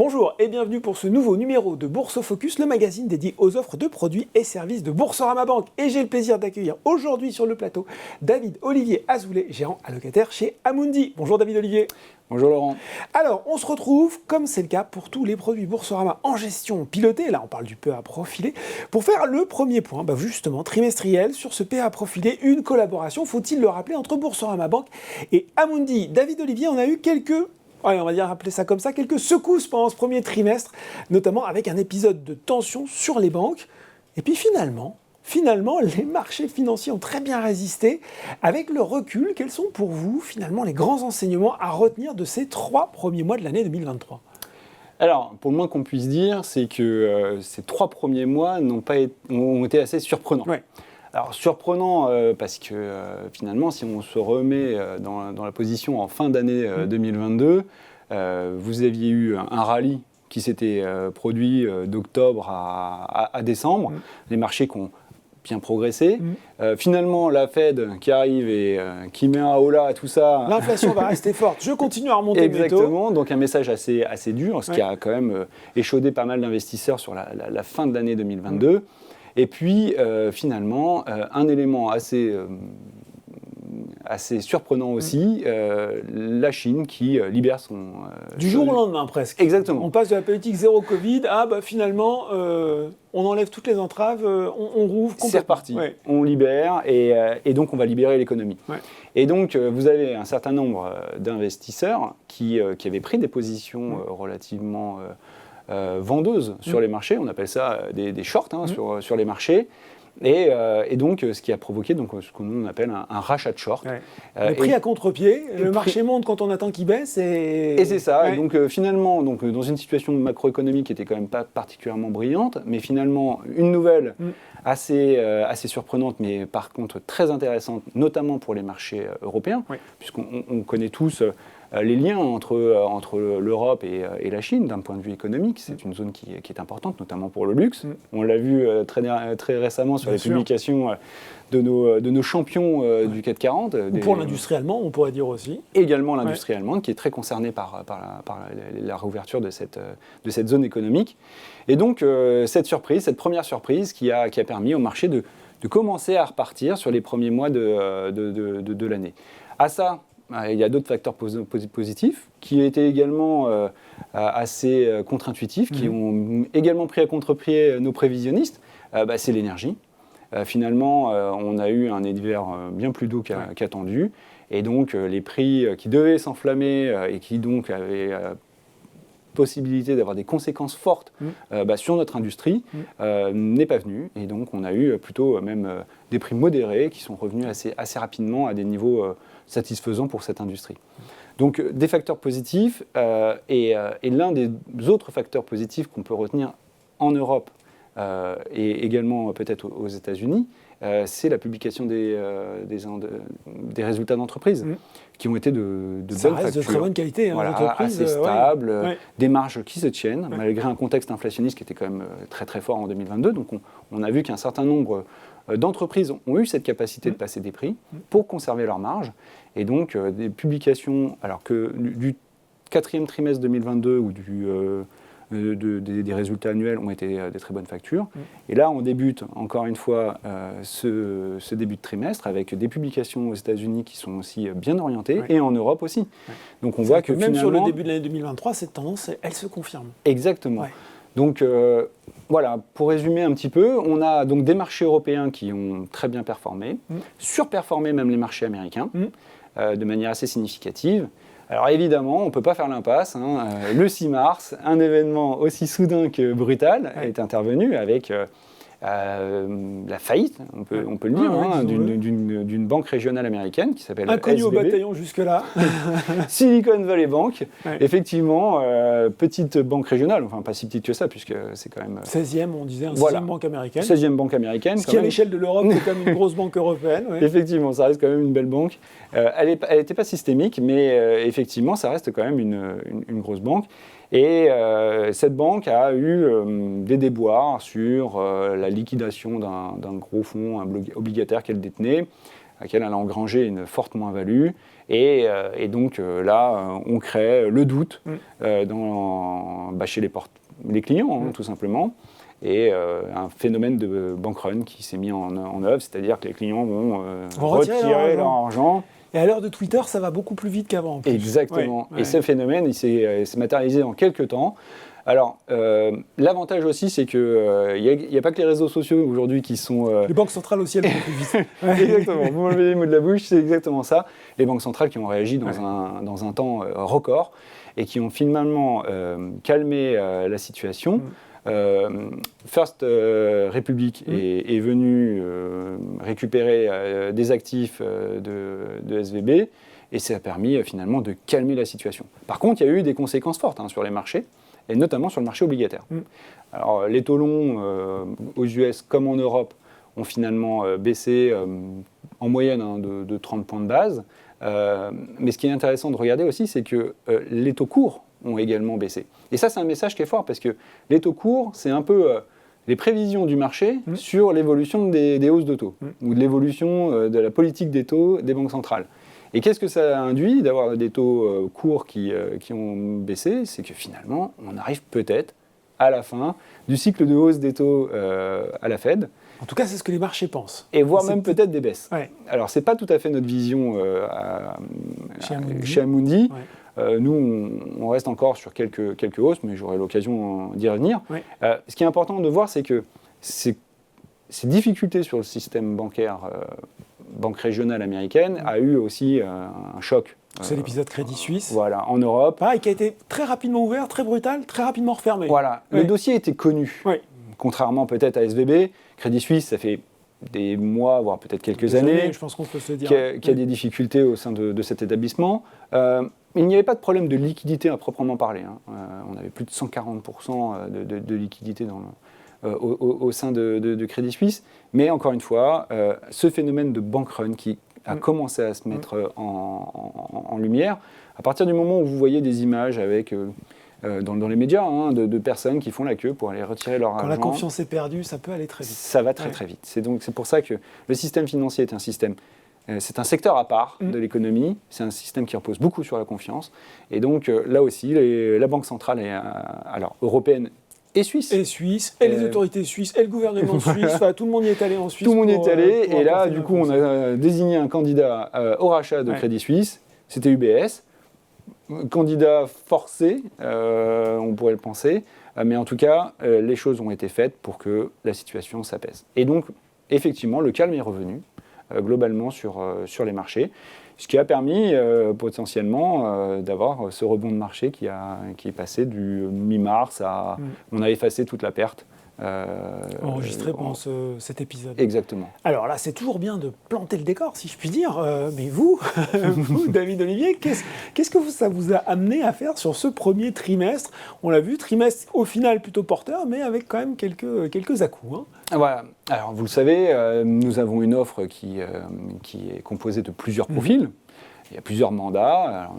Bonjour et bienvenue pour ce nouveau numéro de Bourse Focus, le magazine dédié aux offres de produits et services de Boursorama Banque. Et j'ai le plaisir d'accueillir aujourd'hui sur le plateau David Olivier Azoulay, gérant allocataire chez Amundi. Bonjour David Olivier. Bonjour Laurent. Alors, on se retrouve, comme c'est le cas pour tous les produits Boursorama en gestion pilotée, là on parle du PEA profilé, pour faire le premier point, justement, trimestriel, sur ce PEA profilé, une collaboration, faut-il le rappeler, entre Boursorama Banque et Amundi. David Olivier, on a eu quelques appeler ça comme ça, quelques secousses pendant ce premier trimestre, notamment avec un épisode de tension sur les banques. Et puis finalement, les marchés financiers ont très bien résisté. Avec le recul, quels sont pour vous, finalement, les grands enseignements à retenir de ces 3 premiers mois de l'année 2023 ? Alors, pour le moins qu'on puisse dire, c'est que ces 3 premiers mois ont été assez surprenants. Ouais. Alors, surprenant parce que finalement, si on se remet dans la position en fin d'année 2022, vous aviez eu un rallye qui s'était produit d'octobre à décembre. Les marchés qui ont bien progressé. Finalement, la Fed qui arrive et qui met un holà à tout ça. L'inflation va rester forte. Je continue à remonter mes taux. Exactement. Donc, un message assez dur, ce qui a quand même échaudé pas mal d'investisseurs sur la fin de l'année 2022. Et puis, finalement, un élément assez surprenant aussi, la Chine qui libère son... du jour au lendemain, presque. Exactement. On passe de la politique zéro Covid à, finalement, on enlève toutes les entraves, on rouvre complètement. C'est reparti. Ouais. On libère et donc on va libérer l'économie. Ouais. Et donc, vous avez un certain nombre d'investisseurs qui avaient pris des positions relativement... vendeuses sur les marchés, on appelle ça des shorts sur les marchés, et donc ce qui a provoqué ce qu'on appelle un rachat de short. Ouais. Le prix à contre-pied, le marché monte quand on attend qu'il baisse. Et c'est ça, ouais. Et donc finalement, dans une situation macroéconomique qui n'était quand même pas particulièrement brillante, mais finalement une nouvelle assez surprenante, mais par contre très intéressante, notamment pour les marchés européens, puisqu'on connaît tous... les liens entre l'Europe et la Chine, d'un point de vue économique, c'est une zone qui est importante, notamment pour le luxe. On l'a vu très récemment sur publications de nos champions du CAC 40. Ou pour l'industrie allemande, on pourrait dire aussi. Également l'industrie allemande, qui est très concernée par la réouverture de cette zone économique. Et donc, cette première surprise qui a permis au marché de commencer à repartir sur les premiers mois de l'année. À ça, il y a d'autres facteurs positifs qui étaient également assez contre-intuitifs, qui ont également pris à contre-pied nos prévisionnistes. C'est l'énergie. Finalement, on a eu un hiver bien plus doux qu'attendu. Et donc, les prix qui devaient s'enflammer et qui donc avaient possibilité d'avoir des conséquences fortes sur notre industrie n'est pas venu. Et donc, on a eu plutôt même des prix modérés qui sont revenus assez rapidement à des niveaux satisfaisants pour cette industrie. Donc, des facteurs positifs. Et l'un des autres facteurs positifs qu'on peut retenir en Europe et également peut-être aux États-Unis, c'est la publication des résultats d'entreprise qui ont été de bonne facture. Ça reste de très bonne qualité. Assez stable, des marges qui se tiennent, malgré un contexte inflationniste qui était quand même très très fort en 2022. Donc on a vu qu'un certain nombre d'entreprises ont eu cette capacité de passer des prix pour conserver leurs marges. Et donc des publications, alors que du 4e trimestre 2022 ou des résultats annuels ont été des très bonnes factures. Et là, on débute encore une fois ce début de trimestre avec des publications aux États-Unis qui sont aussi bien orientées et en Europe aussi. Donc on voit que même sur le début de l'année 2023, cette tendance, elle se confirme. Exactement. Donc voilà, pour résumer un petit peu, on a donc des marchés européens qui ont très bien performé, surperformé même les marchés américains de manière assez significative. Alors évidemment, on ne peut pas faire l'impasse. Le 6 mars, un événement aussi soudain que brutal est intervenu avec la faillite, on peut le dire, d'une banque régionale américaine qui s'appelle Inconnue SVB. au bataillon jusque-là. Silicon Valley Bank, effectivement, petite banque régionale, enfin pas si petite que ça, puisque c'est quand même... 16e, on disait, 16e banque américaine. 16e banque américaine. Ce qui, à l'échelle de l'Europe, est quand même une grosse banque européenne. Effectivement, ça reste quand même une belle banque. Elle n'était pas systémique, mais effectivement, ça reste quand même une grosse banque. Et cette banque a eu des déboires sur la liquidation d'un gros fonds obligataire qu'elle détenait, laquelle elle a engrangé une forte moins-value. Et donc là, on crée le doute chez les clients, tout simplement. Et un phénomène de bank run qui s'est mis en œuvre, c'est-à-dire que les clients vont retirer leur argent. Et à l'heure de Twitter, ça va beaucoup plus vite qu'avant. En plus. Exactement. Et ce phénomène, il s'est matérialisé en quelques temps. Alors, l'avantage aussi, c'est qu'il n'y a pas que les réseaux sociaux aujourd'hui qui sont... Les banques centrales aussi, elles vont plus vite. Exactement, vous m'enlevez les mots de la bouche, c'est exactement ça. Les banques centrales qui ont réagi dans un temps record et qui ont finalement calmé la situation. First Republic est venu récupérer des actifs de SVB et ça a permis finalement de calmer la situation. Par contre, il y a eu des conséquences fortes sur les marchés, et notamment sur le marché obligataire. Alors, les taux longs aux US comme en Europe ont finalement baissé en moyenne de 30 points de base. Mais ce qui est intéressant de regarder aussi, c'est que les taux courts ont également baissé. Et ça, c'est un message qui est fort, parce que les taux courts, c'est un peu les prévisions du marché sur l'évolution des hausses de taux, ou de l'évolution de la politique des taux des banques centrales. Et qu'est-ce que ça induit d'avoir des taux courts qui ont baissé? C'est que finalement, on arrive peut-être à la fin du cycle de hausse des taux à la Fed. En tout cas, c'est ce que les marchés pensent. Et voire même peut-être des baisses. Ouais. Alors, ce n'est pas tout à fait notre vision chez Amundi. Ouais. Nous, on reste encore sur quelques hausses, mais j'aurai l'occasion d'y revenir. Ouais. Ce qui est important de voir, c'est que ces difficultés sur le système bancaire, banque régionale américaine, a eu aussi un choc. C'est l'épisode Crédit Suisse. Voilà, en Europe. Et qui a été très rapidement ouvert, très brutal, très rapidement refermé. Voilà, le dossier était connu. Ouais. Contrairement peut-être à SVB, Crédit Suisse, ça fait des mois, voire peut-être quelques années, je pense qu'on peut se dire, qu'il y a des difficultés au sein de cet établissement. Il n'y avait pas de problème de liquidité à proprement parler. On avait plus de 140% de liquidité au sein de Crédit Suisse. Mais encore une fois, ce phénomène de bank run qui a commencé à se mettre en lumière, à partir du moment où vous voyez des images avec... dans les médias, de personnes qui font la queue pour aller retirer leur argent. Quand la confiance est perdue, ça peut aller très vite. Ça va très vite. C'est pour ça que le système financier est un système, c'est un secteur à part de l'économie, c'est un système qui repose beaucoup sur la confiance. Et donc là aussi, la Banque centrale européenne et suisse. Et les autorités suisses, et le gouvernement suisse, tout le monde y est allé en Suisse. Tout le monde y est allé, et là, du coup, on a désigné un candidat au rachat de Crédit Suisse, c'était UBS. Candidat forcé, on pourrait le penser, mais en tout cas, les choses ont été faites pour que la situation s'apaise. Et donc, effectivement, le calme est revenu globalement sur les marchés, ce qui a permis potentiellement d'avoir ce rebond de marché qui est passé du mi-mars à... On a effacé toute la perte. Enregistré pendant cet épisode. Exactement. Alors là, c'est toujours bien de planter le décor, si je puis dire. Mais vous, David Olivier, qu'est-ce que ça vous a amené à faire sur ce premier trimestre? On l'a vu, trimestre au final plutôt porteur, mais avec quand même quelques à-coups. Voilà. Alors vous le savez, nous avons une offre qui est composée de plusieurs profils. Il y a plusieurs mandats. Alors,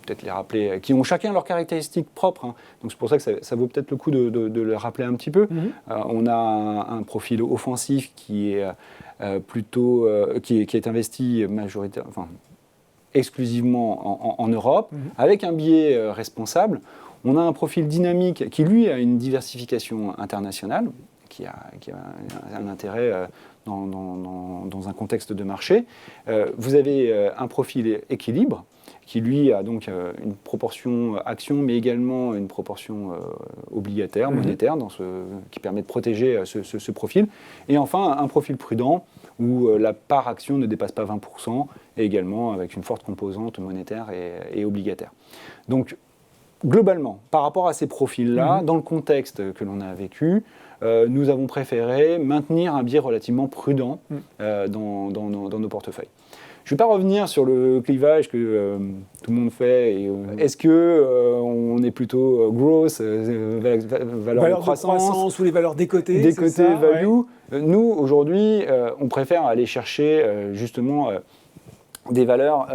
peut-être les rappeler, qui ont chacun leurs caractéristiques propres. Donc c'est pour ça que ça vaut peut-être le coup de le rappeler un petit peu. On a un profil offensif qui est plutôt qui est investi exclusivement en Europe, avec un biais responsable. On a un profil dynamique qui, lui, a une diversification internationale, qui a un intérêt dans un contexte de marché. Vous avez un profil équilibre, qui lui a donc une proportion action, mais également une proportion obligataire, monétaire, qui permet de protéger ce profil. Et enfin, un profil prudent, où la part action ne dépasse pas 20%, et également avec une forte composante monétaire et obligataire. Donc, globalement, par rapport à ces profils-là, dans le contexte que l'on a vécu, nous avons préféré maintenir un biais relativement prudent dans nos portefeuilles. Je ne vais pas revenir sur le clivage que tout le monde fait. Est-ce qu'on est plutôt growth, valeur de croissance ou les valeurs décotées, value. Nous, aujourd'hui, on préfère aller chercher justement des valeurs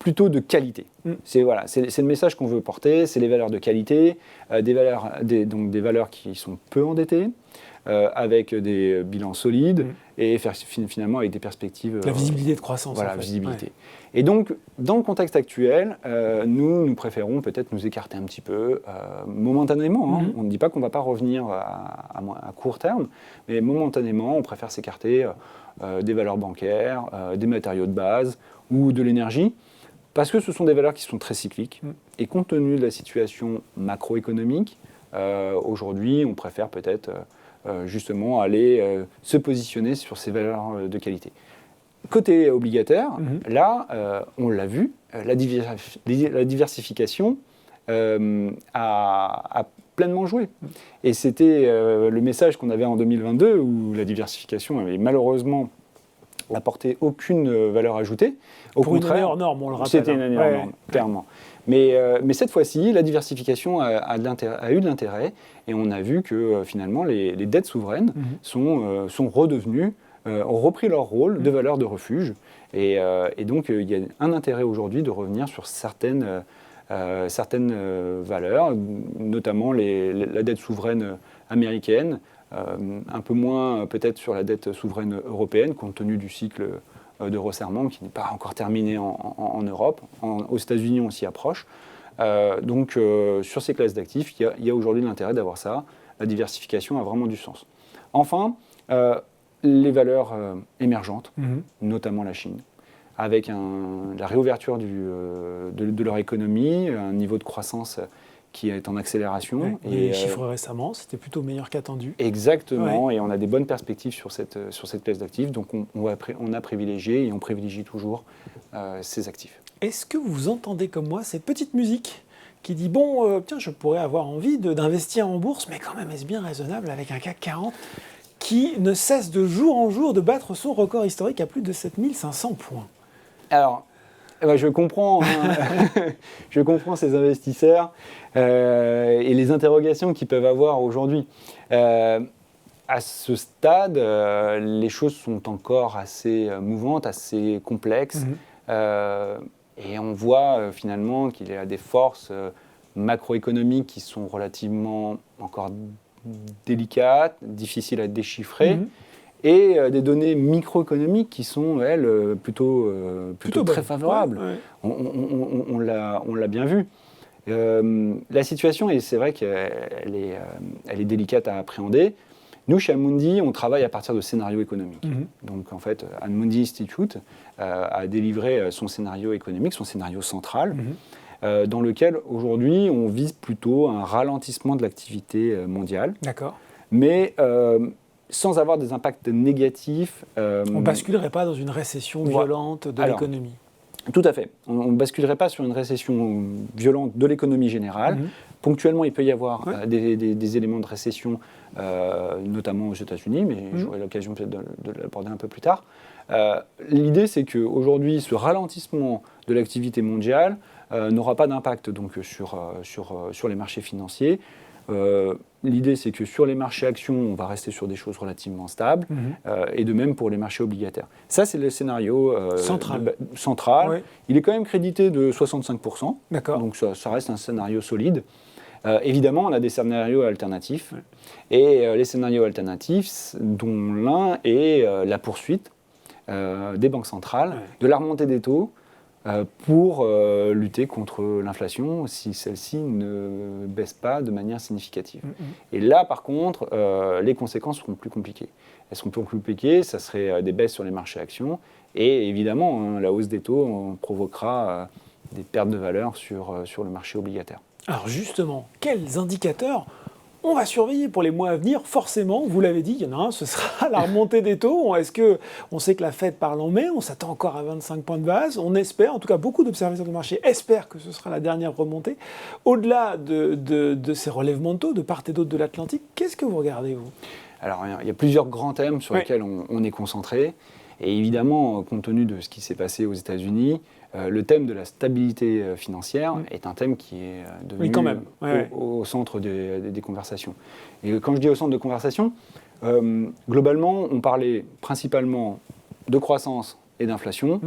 plutôt de qualité. C'est le message qu'on veut porter, c'est les valeurs de qualité, des valeurs qui sont peu endettées, avec des bilans solides et finalement avec des perspectives... La visibilité de croissance. Voilà, en fait. visibilité. Ouais. Et donc, dans le contexte actuel, nous préférons peut-être nous écarter un petit peu, momentanément. Hein. On ne dit pas qu'on ne va pas revenir à court terme, mais momentanément, on préfère s'écarter des valeurs bancaires, des matériaux de base ou de l'énergie, parce que ce sont des valeurs qui sont très cycliques. Et compte tenu de la situation macroéconomique, aujourd'hui, on préfère peut-être justement aller se positionner sur ces valeurs de qualité. Côté obligataire, là, on l'a vu, la diversification a pleinement joué. Et c'était le message qu'on avait en 2022, où la diversification avait malheureusement apporté aucune valeur ajoutée. Au Pour contraire, une année hors norme, on le rappelle. C'était une année hors norme, clairement. Mais cette fois-ci, la diversification a eu de l'intérêt, et on a vu que finalement, les dettes souveraines sont redevenues, ont repris leur rôle de valeur de refuge. Et donc, il y a un intérêt aujourd'hui de revenir sur certaines valeurs, notamment la dette souveraine américaine, un peu moins peut-être sur la dette souveraine européenne, compte tenu du cycle de resserrement qui n'est pas encore terminé en Europe. Aux États-Unis, on s'y approche. Donc, sur ces classes d'actifs, il y a aujourd'hui l'intérêt d'avoir ça. La diversification a vraiment du sens. Enfin, les valeurs émergentes, notamment la Chine, avec la réouverture de leur économie, un niveau de croissance qui est en accélération. Et les chiffres récemment, c'était plutôt meilleur qu'attendu. Exactement, et on a des bonnes perspectives sur cette classe d'actifs, donc on a privilégié et on privilégie toujours ces actifs. Est-ce que vous entendez comme moi cette petite musique qui dit, bon, tiens, je pourrais avoir envie d'investir en bourse, mais quand même, est-ce bien raisonnable avec un CAC 40 qui ne cesse de jour en jour de battre son record historique à plus de 7500 points? Alors, je comprends, je comprends ces investisseurs et les interrogations qu'ils peuvent avoir aujourd'hui. À ce stade, les choses sont encore assez mouvantes, assez complexes. Et on voit finalement qu'il y a des forces macroéconomiques qui sont relativement encore délicates, difficiles à déchiffrer. Et des données microéconomiques qui sont, elles, plutôt très favorables. Ouais. On l'a bien vu. La situation, et c'est vrai qu'elle est délicate à appréhender. Nous, chez Amundi, on travaille à partir de scénarios économiques. Donc, en fait, Amundi Institute a délivré son scénario économique, son scénario central, dans lequel, aujourd'hui, on vise plutôt un ralentissement de l'activité mondiale. D'accord. Mais sans avoir des impacts négatifs. On ne basculerait pas dans une récession violente de l'économie. Tout à fait. On ne basculerait pas sur une récession violente de l'économie générale. Ponctuellement, il peut y avoir des éléments de récession, notamment aux États-Unis, mais j'aurai l'occasion peut-être de l'aborder un peu plus tard. L'idée, c'est qu'aujourd'hui, ce ralentissement de l'activité mondiale n'aura pas d'impact donc, sur les marchés financiers. L'idée, c'est que sur les marchés actions, on va rester sur des choses relativement stables, et de même pour les marchés obligataires. Ça, c'est le scénario central. Ouais. Il est quand même crédité de 65%, donc ça reste un scénario solide. Évidemment, on a des scénarios alternatifs, et les scénarios alternatifs, dont l'un est la poursuite des banques centrales, de la remontée des taux, pour lutter contre l'inflation si celle-ci ne baisse pas de manière significative. Et là, par contre, les conséquences seront plus compliquées. Elles seront plus compliquées, ça serait des baisses sur les marchés actions, et évidemment, la hausse des taux provoquera des pertes de valeur sur le marché obligataire. Alors justement, quels indicateurs on va surveiller pour les mois à venir? Forcément, vous l'avez dit, il y en a un, ce sera la remontée des taux. On sait que la Fed parle en mai, on s'attend encore à 25 points de base. On espère, en tout cas beaucoup d'observateurs du marché espèrent que ce sera la dernière remontée. Au-delà de ces relèvements de taux, de part et d'autre de l'Atlantique, qu'est-ce que vous regardez, vous? Alors, il y a plusieurs grands thèmes sur lesquels on est concentré. Et évidemment, compte tenu de ce qui s'est passé aux États-Unis, le thème de la stabilité financière est un thème qui est devenu au centre des conversations. Et quand je dis au centre de conversation, globalement, on parlait principalement de croissance et d'inflation.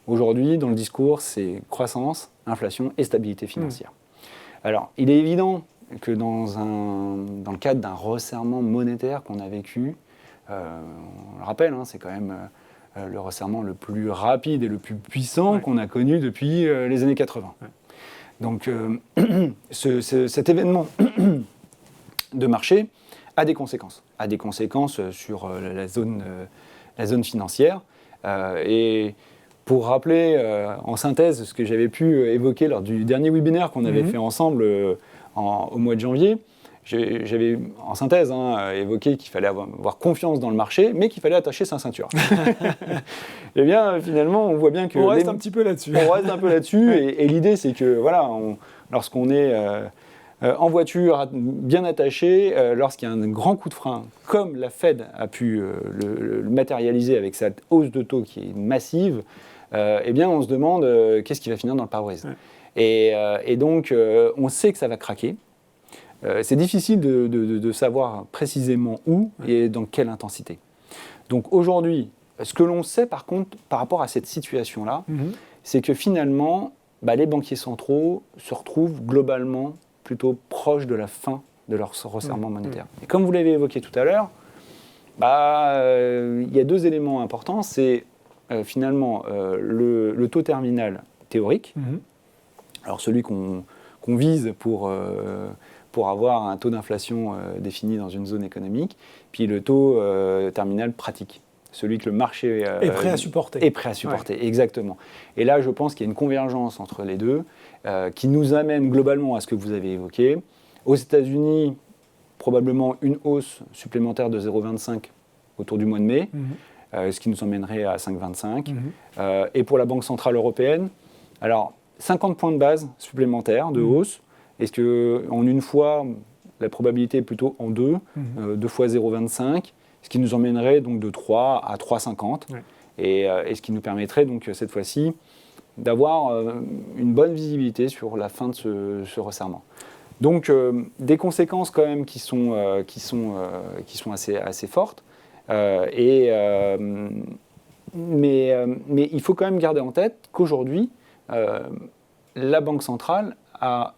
Aujourd'hui, dans le discours, c'est croissance, inflation et stabilité financière. Alors, il est évident que dans le cadre d'un resserrement monétaire qu'on a vécu, on le rappelle, c'est quand même le resserrement le plus rapide et le plus puissant qu'on a connu depuis les années 80. Ouais. Donc cet événement de marché a des conséquences sur la zone financière. Et pour rappeler en synthèse ce que j'avais pu évoquer lors du dernier webinaire qu'on avait fait ensemble au mois de janvier, j'avais en synthèse évoqué qu'il fallait avoir confiance dans le marché, mais qu'il fallait attacher sa ceinture. Et bien finalement, on voit bien que... On reste un petit peu là-dessus. On reste un peu là-dessus, et l'idée c'est que voilà, lorsqu'on est en voiture, bien attaché, lorsqu'il y a un grand coup de frein, comme la Fed a pu le matérialiser avec cette hausse de taux qui est massive, eh bien on se demande qu'est-ce qui va finir dans le pare-brise. Ouais. Et donc on sait que ça va craquer. C'est difficile de savoir précisément où et dans quelle intensité. Donc aujourd'hui, ce que l'on sait par contre par rapport à cette situation-là, c'est que finalement, les banquiers centraux se retrouvent globalement plutôt proches de la fin de leur resserrement monétaire. Et comme vous l'avez évoqué tout à l'heure, y a deux éléments importants. C'est finalement le taux terminal théorique, alors celui qu'on vise pour avoir un taux d'inflation défini dans une zone économique, puis le taux terminal pratique, celui que le marché est prêt à supporter. Ouais. Exactement. Et là, je pense qu'il y a une convergence entre les deux qui nous amène globalement à ce que vous avez évoqué. Aux États-Unis, probablement une hausse supplémentaire de 0,25 autour du mois de mai, ce qui nous emmènerait à 5,25. Et pour la Banque Centrale Européenne, alors 50 points de base supplémentaires de hausse. Est-ce qu'en une fois, la probabilité est plutôt en deux, 2 fois 0,25, ce qui nous emmènerait donc de 3 à 3,50, et ce qui nous permettrait donc cette fois-ci d'avoir une bonne visibilité sur la fin de ce resserrement. Donc des conséquences quand même qui sont assez fortes, mais il faut quand même garder en tête qu'aujourd'hui, la Banque centrale a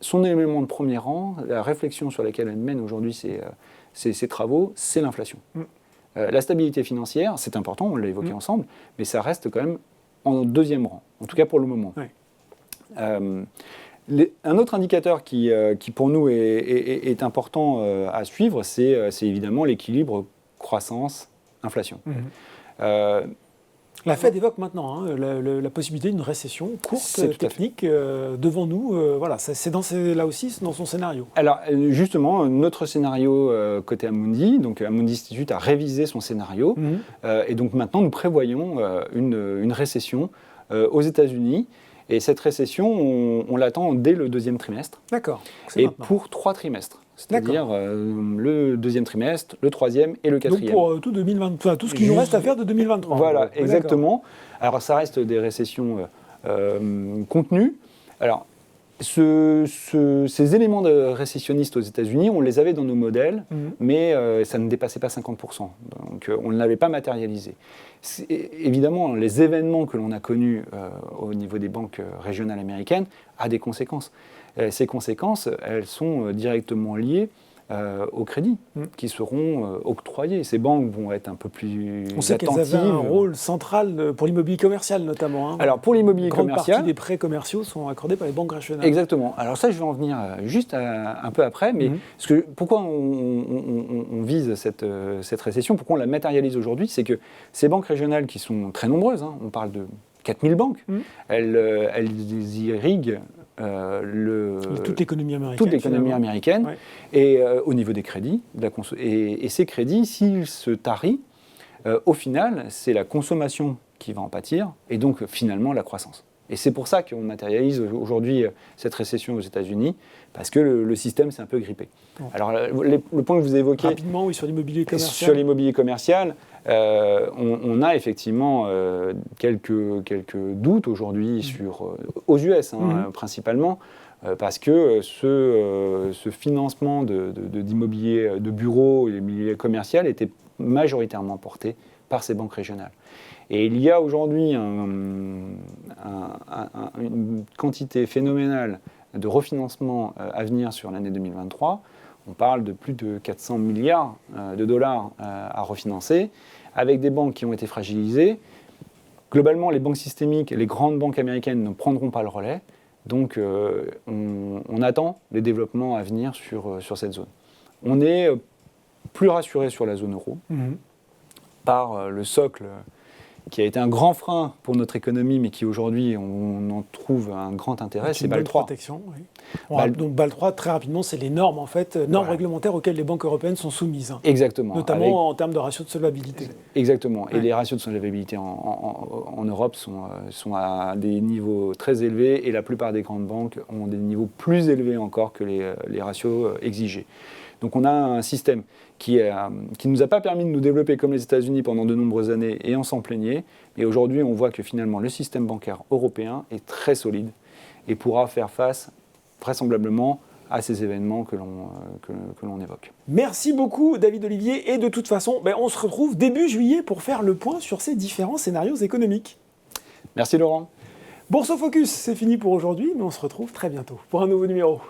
son élément de premier rang, la réflexion sur laquelle elle mène aujourd'hui ses travaux, c'est l'inflation. La stabilité financière, c'est important, on l'a évoqué ensemble, mais ça reste quand même en deuxième rang, en tout cas pour le moment. Un autre indicateur qui pour nous est important à suivre, c'est évidemment l'équilibre croissance-inflation. La Fed évoque maintenant la possibilité d'une récession courte, technique, devant nous. Voilà, c'est là aussi dans son scénario. Alors justement, notre scénario côté Amundi, donc Amundi Institute a révisé son scénario, et donc maintenant nous prévoyons une récession aux États-Unis. Et cette récession, on l'attend dès le deuxième trimestre. D'accord. Et pour 3 trimestres. C'est-à-dire le deuxième trimestre, le troisième et le quatrième. Donc pour tout 2023, tout ce qu'il nous reste à faire de 2023. Voilà, exactement. Alors ça reste des récessions contenues. Alors ces éléments récessionnistes aux États-Unis, on les avait dans nos modèles, mais ça ne dépassait pas 50%. Donc on ne l'avait pas matérialisé. Évidemment, les événements que l'on a connus au niveau des banques régionales américaines ont des conséquences. Ces conséquences, elles sont directement liées aux crédits qui seront octroyés. Ces banques vont être un peu plus attentives. On sait qu'elles avaient un rôle central pour l'immobilier commercial notamment. Alors pour l'immobilier commercial... Une grande partie des prêts commerciaux sont accordés par les banques régionales. Exactement. Alors ça, je vais en venir juste un peu après, mais pourquoi on vise cette récession, pourquoi on la matérialise aujourd'hui, c'est que ces banques régionales qui sont très nombreuses, on parle de 4000 banques, elles irriguent toute l'économie américaine. Toute l'économie américaine, et au niveau des crédits. Et ces crédits, s'ils se tarient, au final, c'est la consommation qui va en pâtir, et donc finalement la croissance. Et c'est pour ça qu'on matérialise aujourd'hui cette récession aux États-Unis, parce que le système s'est un peu grippé. Alors le point que vous évoquez... Rapidement, oui, sur l'immobilier commercial. Sur l'immobilier commercial, on a effectivement quelques doutes aujourd'hui aux US principalement, parce que ce financement d'immobilier de bureaux et d'immobilier commercial était majoritairement porté par ces banques régionales. Et il y a aujourd'hui une quantité phénoménale de refinancement à venir sur l'année 2023. On parle de plus de 400 milliards de dollars à refinancer, avec des banques qui ont été fragilisées. Globalement, les banques systémiques et les grandes banques américaines ne prendront pas le relais. Donc, on attend les développements à venir sur cette zone. On est plus rassuré sur la zone euro par le socle qui a été un grand frein pour notre économie, mais qui aujourd'hui, on en trouve un grand intérêt, c'est BAL 3. Protection, oui. Donc BAL 3, très rapidement, c'est les normes, en fait, normes réglementaires auxquelles les banques européennes sont soumises. Exactement. Notamment en termes de ratio de solvabilité. Exactement. Et les ratios de solvabilité en Europe sont à des niveaux très élevés, et la plupart des grandes banques ont des niveaux plus élevés encore que les ratios exigés. Donc on a un système qui ne nous a pas permis de nous développer comme les États-Unis pendant de nombreuses années, et on s'en plaignait. Et aujourd'hui, on voit que finalement le système bancaire européen est très solide et pourra faire face vraisemblablement à ces événements que l'on évoque. Merci beaucoup David Olivier, et de toute façon, on se retrouve début juillet pour faire le point sur ces différents scénarios économiques. Merci Laurent. Bourse au Focus, c'est fini pour aujourd'hui, mais on se retrouve très bientôt pour un nouveau numéro.